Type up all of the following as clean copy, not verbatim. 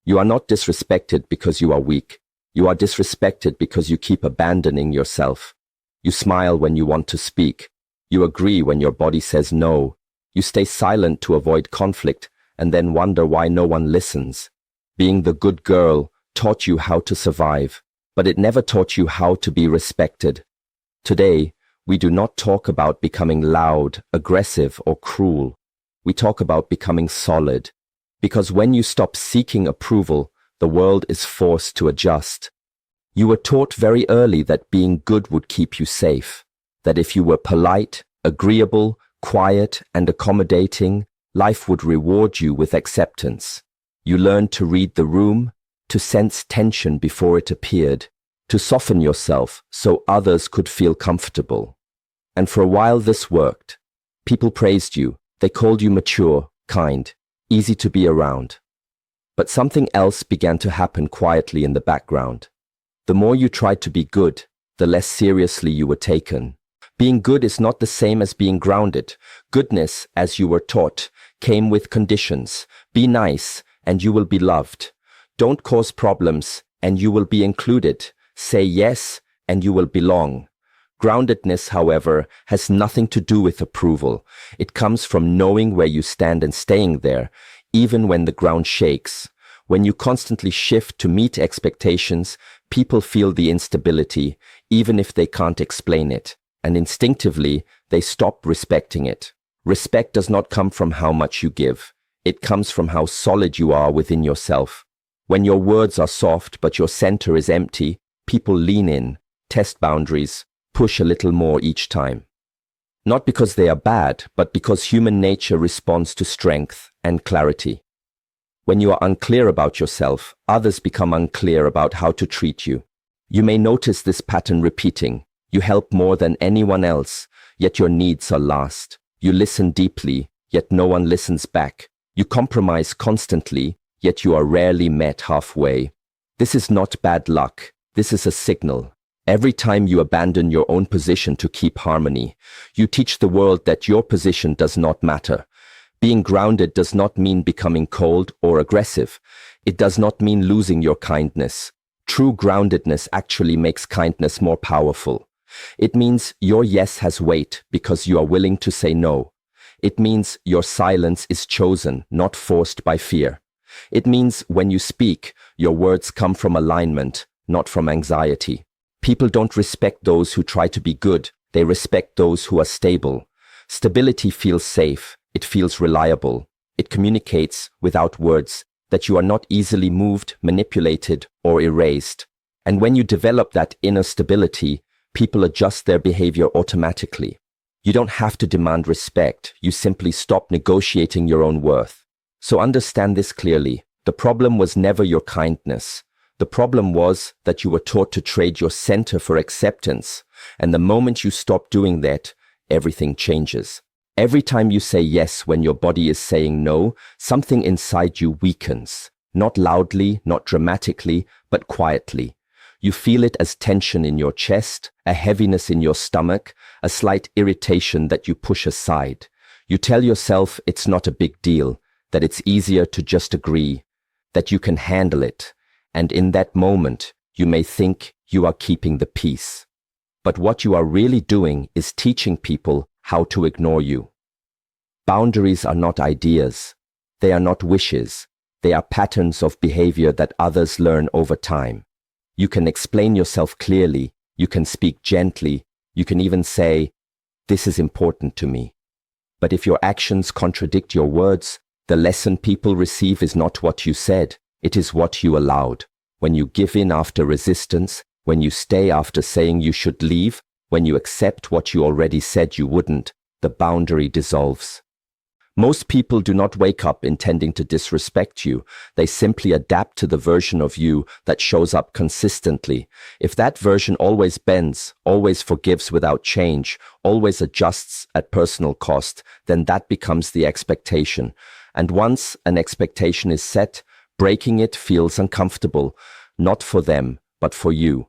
You are not disrespected because you are weak. You are disrespected because you keep abandoning yourself. You smile when you want to speak. You agree when your body says no. You stay silent to avoid conflict and then wonder why no one listens. Being the good girl taught you how to survive, but it never taught you how to be respected. Today, we do not talk about becoming loud, aggressive, or cruel. We talk about becoming solid. Because when you stop seeking approval, the world is forced to adjust. You were taught very early that being good would keep you safe, that if you were polite, agreeable, quiet, and accommodating, life would reward you with acceptance. You learned to read the room, to sense tension before it appeared, to soften yourself so others could feel comfortable. And for a while this worked. People praised you. They called you mature, kind, easy to be around. But something else began to happen quietly in the background. The more you tried to be good, the less seriously you were taken. Being good is not the same as being grounded. Goodness, as you were taught, came with conditions. Be nice, and you will be loved. Don't cause problems, and you will be included. Say yes, and you will belong. Groundedness, however, has nothing to do with approval. It comes from knowing where you stand and staying there, even when the ground shakes. When you constantly shift to meet expectations, people feel the instability, even if they can't explain it, and instinctively, they stop respecting it. Respect does not come from how much you give. It comes from how solid you are within yourself. When your words are soft but your center is empty, people lean in, test boundaries, push a little more each time. Not because they are bad, but because human nature responds to strength and clarity. When you are unclear about yourself, others become unclear about how to treat you. You may notice this pattern repeating. You help more than anyone else, yet your needs are last. You listen deeply, yet no one listens back. You compromise constantly, yet you are rarely met halfway. This is not bad luck. This is a signal. Every time you abandon your own position to keep harmony, you teach the world that your position does not matter. Being grounded does not mean becoming cold or aggressive. It does not mean losing your kindness. True groundedness actually makes kindness more powerful. It means your yes has weight because you are willing to say no. It means your silence is chosen, not forced by fear. It means when you speak, your words come from alignment, not from anxiety. People don't respect those who try to be good. They respect those who are stable. Stability feels safe. It feels reliable. It communicates, without words, that you are not easily moved, manipulated, or erased. And when you develop that inner stability, people adjust their behavior automatically. You don't have to demand respect. You simply stop negotiating your own worth. So understand this clearly. The problem was never your kindness. The problem was that you were taught to trade your center for acceptance. And the moment you stop doing that, everything changes. Every time you say yes when your body is saying no, something inside you weakens. Not loudly, not dramatically, but quietly. You feel it as tension in your chest, a heaviness in your stomach, a slight irritation that you push aside. You tell yourself it's not a big deal, that it's easier to just agree, that you can handle it. And in that moment, you may think you are keeping the peace. But what you are really doing is teaching people how to ignore you. Boundaries are not ideas. They are not wishes. They are patterns of behavior that others learn over time. You can explain yourself clearly. You can speak gently. You can even say, "This is important to me." But if your actions contradict your words, the lesson people receive is not what you said. It is what you allowed. When you give in after resistance, when you stay after saying you should leave, when you accept what you already said you wouldn't, the boundary dissolves. Most people do not wake up intending to disrespect you. They simply adapt to the version of you that shows up consistently. If that version always bends, always forgives without change, always adjusts at personal cost, then that becomes the expectation. And once an expectation is set, breaking it feels uncomfortable, not for them, but for you.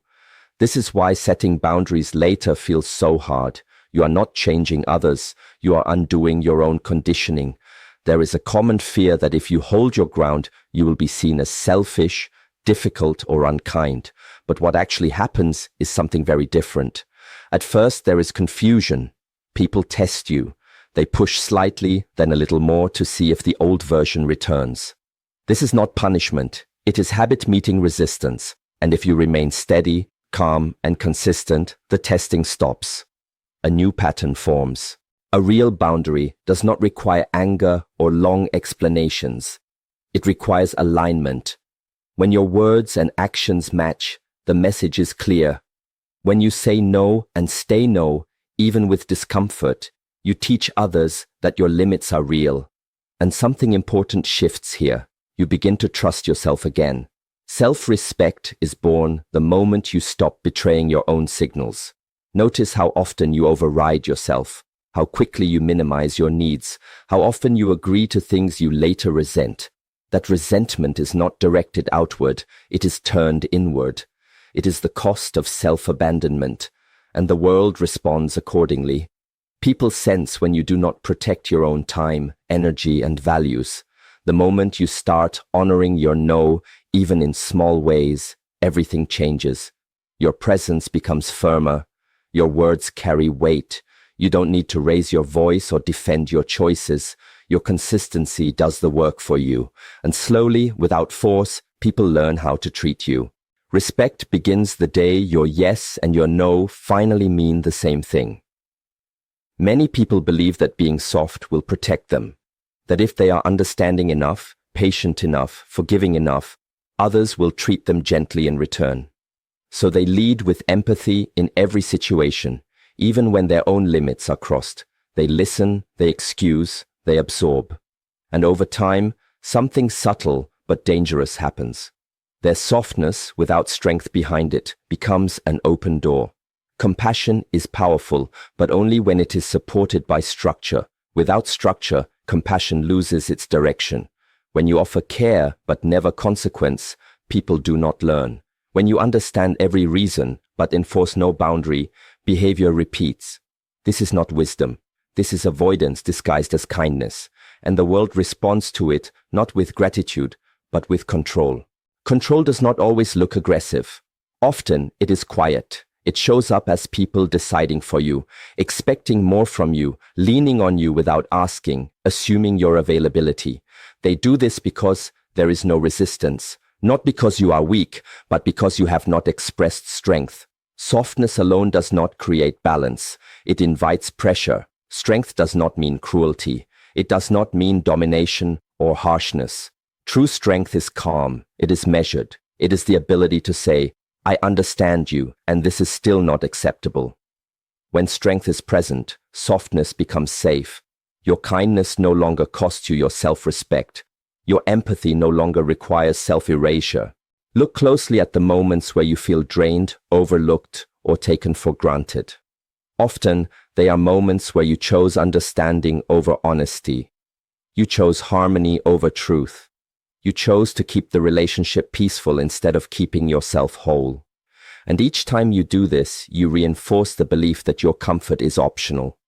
This is why setting boundaries later feels so hard. You are not changing others. You are undoing your own conditioning. There is a common fear that if you hold your ground, you will be seen as selfish, difficult, or unkind. But what actually happens is something very different. At first, there is confusion. People test you. They push slightly, then a little more to see if the old version returns. This is not punishment. It is habit meeting resistance. And if you remain steady, calm, and consistent, the testing stops. A new pattern forms. A real boundary does not require anger or long explanations. It requires alignment. When your words and actions match, the message is clear. When you say no and stay no, even with discomfort, you teach others that your limits are real. And something important shifts here. You begin to trust yourself again. Self-respect is born the moment you stop betraying your own signals. Notice how often you override yourself, how quickly you minimize your needs, how often you agree to things you later resent. That resentment is not directed outward, it is turned inward. It is the cost of self-abandonment, and the world responds accordingly. People sense when you do not protect your own time, energy, and values. The moment you start honoring your no, even in small ways, everything changes. Your presence becomes firmer. Your words carry weight. You don't need to raise your voice or defend your choices. Your consistency does the work for you. And slowly, without force, people learn how to treat you. Respect begins the day your yes and your no finally mean the same thing. Many people believe that being soft will protect them, that if they are understanding enough, patient enough, forgiving enough, others will treat them gently in return. So they lead with empathy in every situation, even when their own limits are crossed. They listen, they excuse, they absorb. And over time, something subtle but dangerous happens. Their softness, without strength behind it, becomes an open door. Compassion is powerful, but only when it is supported by structure. Without structure, compassion loses its direction. When you offer care but never consequence, people do not learn. When you understand every reason but enforce no boundary, behavior repeats. This is not wisdom. This is avoidance disguised as kindness. And the world responds to it not with gratitude, but with control. Control does not always look aggressive. Often it is quiet. It shows up as people deciding for you, expecting more from you, leaning on you without asking, assuming your availability. They do this because there is no resistance, not because you are weak, but because you have not expressed strength. Softness alone does not create balance. It invites pressure. Strength does not mean cruelty. It does not mean domination or harshness. True strength is calm. It is measured. It is the ability to say, I understand you, and this is still not acceptable. When strength is present, softness becomes safe. Your kindness no longer costs you your self-respect. Your empathy no longer requires self-erasure. Look closely at the moments where you feel drained, overlooked, or taken for granted. Often, they are moments where you chose understanding over honesty. You chose harmony over truth. You chose to keep the relationship peaceful instead of keeping yourself whole. And each time you do this, you reinforce the belief that your comfort is optional.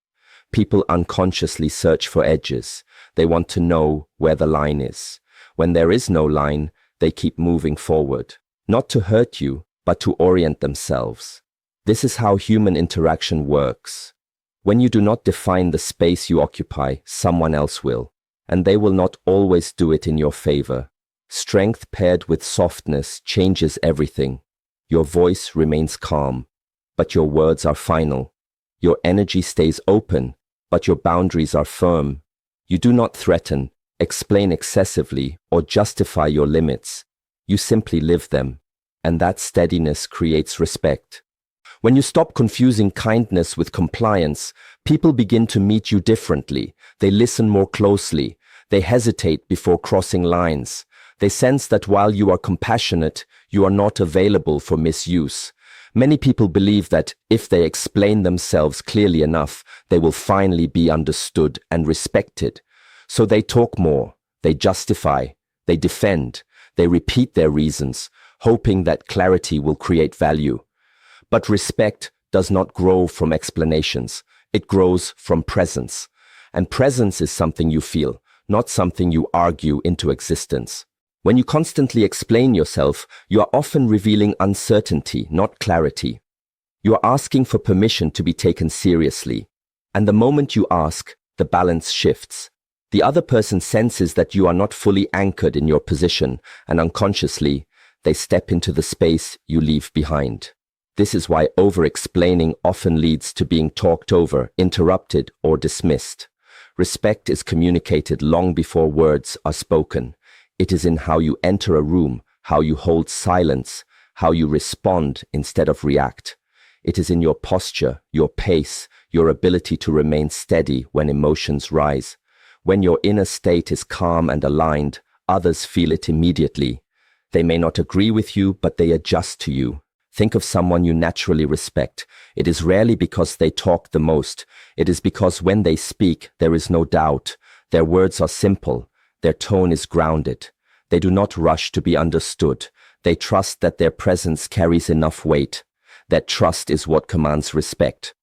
People unconsciously search for edges. They want to know where the line is. When there is no line, they keep moving forward, not to hurt you, but to orient themselves. This is how human interaction works. When you do not define the space you occupy, someone else will. And they will not always do it in your favor. Strength paired with softness changes everything. Your voice remains calm, but your words are final. Your energy stays open, but your boundaries are firm. You do not threaten, explain excessively, or justify your limits. You simply live them, and that steadiness creates respect. When you stop confusing kindness with compliance, people begin to meet you differently. They listen more closely. They hesitate before crossing lines. They sense that while you are compassionate, you are not available for misuse. Many people believe that if they explain themselves clearly enough, they will finally be understood and respected. So they talk more, they justify, they defend, they repeat their reasons, hoping that clarity will create value. But respect does not grow from explanations. It grows from presence. And presence is something you feel, not something you argue into existence. When you constantly explain yourself, you are often revealing uncertainty, not clarity. You are asking for permission to be taken seriously. And the moment you ask, the balance shifts. The other person senses that you are not fully anchored in your position, and unconsciously, they step into the space you leave behind. This is why over-explaining often leads to being talked over, interrupted, or dismissed. Respect is communicated long before words are spoken. It is in how you enter a room, how you hold silence, how you respond instead of react. It is in your posture, your pace, your ability to remain steady when emotions rise. When your inner state is calm and aligned, others feel it immediately. They may not agree with you, but they adjust to you. Think of someone you naturally respect. It is rarely because they talk the most. It is because when they speak, there is no doubt. Their words are simple. Their tone is grounded. They do not rush to be understood. They trust that their presence carries enough weight. That trust is what commands respect.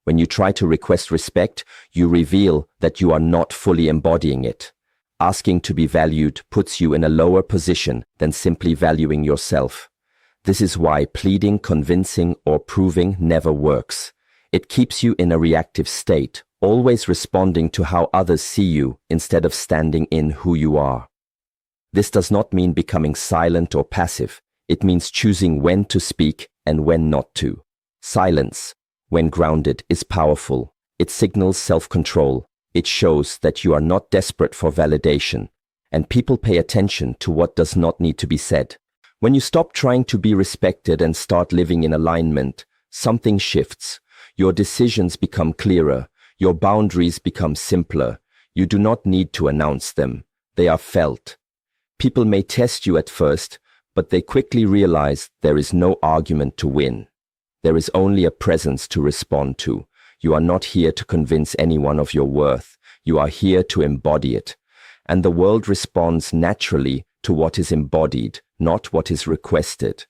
When you try to request respect, you reveal that you are not fully embodying it. Asking to be valued puts you in a lower position than simply valuing yourself. This is why pleading, convincing, or proving never works. It keeps you in a reactive state, always responding to how others see you instead of standing in who you are. This does not mean becoming silent or passive. It means choosing when to speak and when not to. Silence, when grounded, is powerful. It signals self-control. It shows that you are not desperate for validation, and people pay attention to what does not need to be said. When you stop trying to be respected and start living in alignment, something shifts. Your decisions become clearer. Your boundaries become simpler. You do not need to announce them. They are felt. People may test you at first, but they quickly realize there is no argument to win. There is only a presence to respond to. You are not here to convince anyone of your worth. You are here to embody it. And the world responds naturally to what is embodied, not what is requested.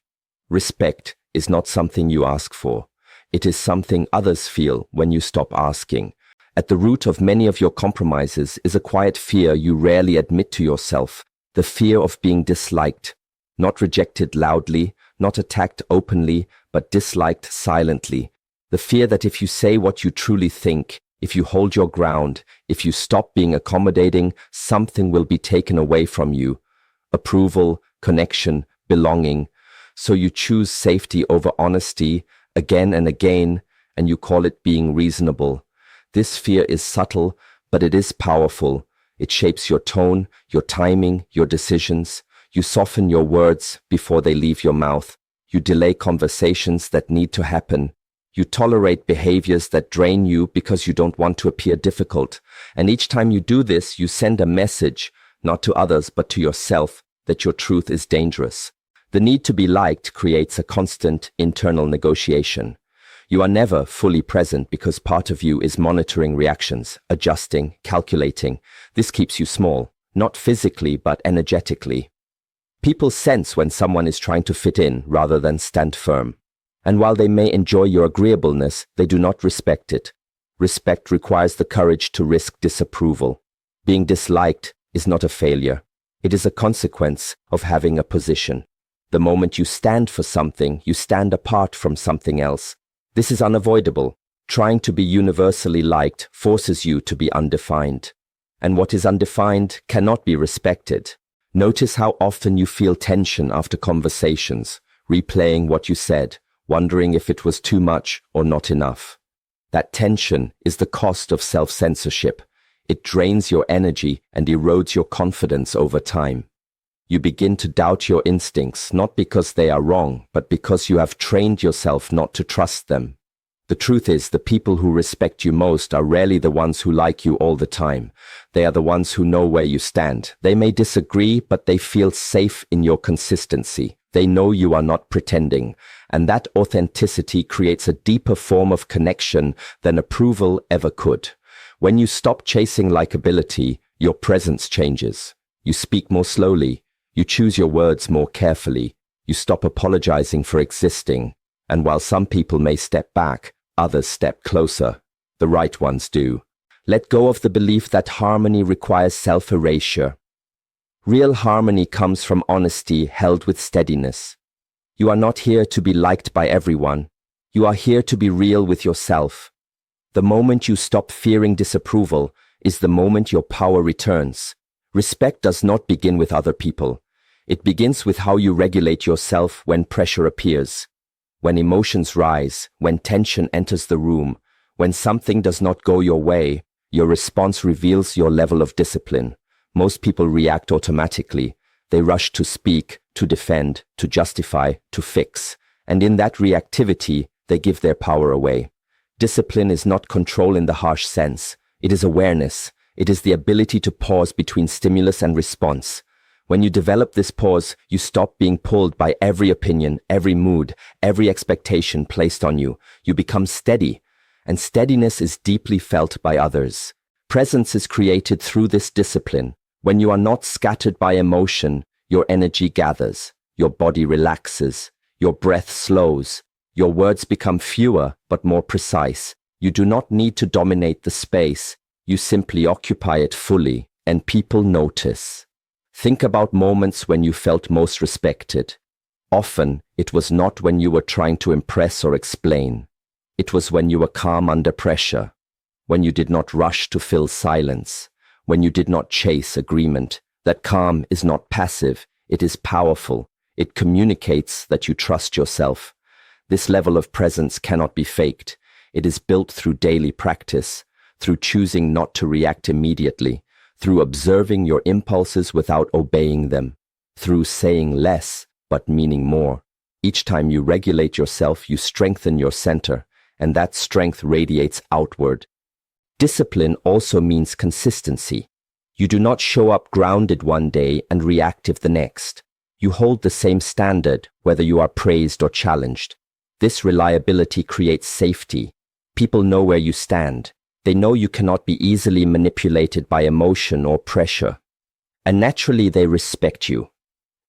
Respect is not something you ask for. It is something others feel when you stop asking. At the root of many of your compromises is a quiet fear you rarely admit to yourself, the fear of being disliked. Not rejected loudly, not attacked openly, but disliked silently. The fear that if you say what you truly think, if you hold your ground, if you stop being accommodating, something will be taken away from you. Approval, connection, belonging. So you choose safety over honesty again and again, and you call it being reasonable. This fear is subtle, but it is powerful. It shapes your tone, your timing, your decisions. You soften your words before they leave your mouth. You delay conversations that need to happen. You tolerate behaviors that drain you because you don't want to appear difficult. And each time you do this, you send a message, not to others but to yourself, that your truth is dangerous. The need to be liked creates a constant internal negotiation. You are never fully present because part of you is monitoring reactions, adjusting, calculating. This keeps you small, not physically but energetically. People sense when someone is trying to fit in rather than stand firm. And while they may enjoy your agreeableness, they do not respect it. Respect requires the courage to risk disapproval. Being disliked is not a failure. It is a consequence of having a position. The moment you stand for something, you stand apart from something else. This is unavoidable. Trying to be universally liked forces you to be undefined. And what is undefined cannot be respected. Notice how often you feel tension after conversations, replaying what you said, wondering if it was too much or not enough. That tension is the cost of self-censorship. It drains your energy and erodes your confidence over time. You begin to doubt your instincts, not because they are wrong, but because you have trained yourself not to trust them. The truth is, the people who respect you most are rarely the ones who like you all the time. They are the ones who know where you stand. They may disagree, but they feel safe in your consistency. They know you are not pretending, and that authenticity creates a deeper form of connection than approval ever could. When you stop chasing likability, your presence changes. You speak more slowly. You choose your words more carefully. You stop apologizing for existing. And while some people may step back, others step closer. The right ones do. Let go of the belief that harmony requires self-erasure. Real harmony comes from honesty held with steadiness. You are not here to be liked by everyone. You are here to be real with yourself. The moment you stop fearing disapproval is the moment your power returns. Respect does not begin with other people. It begins with how you regulate yourself when pressure appears. When emotions rise, when tension enters the room, when something does not go your way, your response reveals your level of discipline. Most people react automatically. They rush to speak, to defend, to justify, to fix. And in that reactivity, they give their power away. Discipline is not control in the harsh sense. It is awareness. It is the ability to pause between stimulus and response. When you develop this pause, you stop being pulled by every opinion, every mood, every expectation placed on you. You become steady, and steadiness is deeply felt by others. Presence is created through this discipline. When you are not scattered by emotion, your energy gathers, your body relaxes, your breath slows, your words become fewer but more precise. You do not need to dominate the space. You simply occupy it fully, and people notice. Think about moments when you felt most respected. Often, it was not when you were trying to impress or explain. It was when you were calm under pressure, when you did not rush to fill silence, when you did not chase agreement. That calm is not passive, it is powerful. It communicates that you trust yourself. This level of presence cannot be faked. It is built through daily practice, through choosing not to react immediately, through observing your impulses without obeying them, through saying less but meaning more. Each time you regulate yourself, you strengthen your center, and that strength radiates outward. Discipline also means consistency. You do not show up grounded one day and reactive the next. You hold the same standard, whether you are praised or challenged. This reliability creates safety. People know where you stand. They know you cannot be easily manipulated by emotion or pressure. And naturally, they respect you.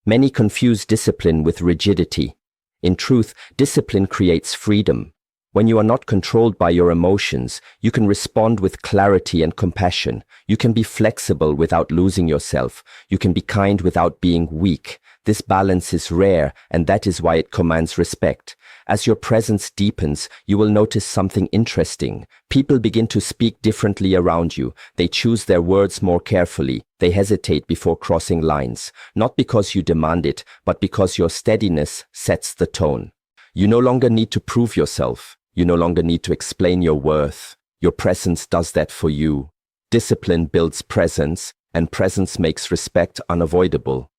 Many confuse discipline with rigidity. In truth, discipline creates freedom. When you are not controlled by your emotions, you can respond with clarity and compassion. You can be flexible without losing yourself. You can be kind without being weak. This balance is rare, and that is why it commands respect. As your presence deepens, you will notice something interesting. People begin to speak differently around you. They choose their words more carefully. They hesitate before crossing lines, not because you demand it, but because your steadiness sets the tone. You no longer need to prove yourself. You no longer need to explain your worth. Your presence does that for you. Discipline builds presence, and presence makes respect unavoidable.